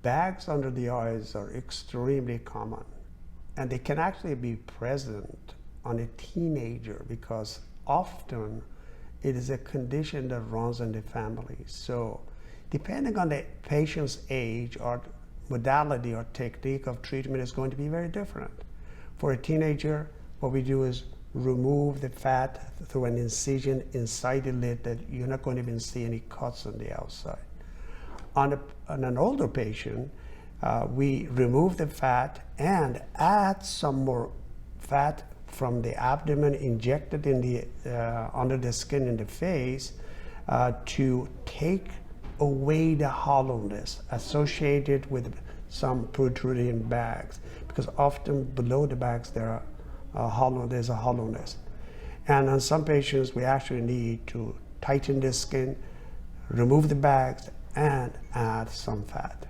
bags under the eyes are extremely common, and they can actually be present on a teenager because often it is a condition that runs in the family. So depending on the patient's age or modality or technique of treatment is going to be very different. For a teenager, what we do is remove the fat through an incision inside the lid that you're not going to even see any cuts on the outside. On an older patient, we remove the fat and add some more fat from the abdomen, injected in the under the skin in the face to take away the hollowness associated with some protruding bags, because often below the bags there's a hollowness. And on some patients we actually need to tighten the skin, remove the bags, and add some fat.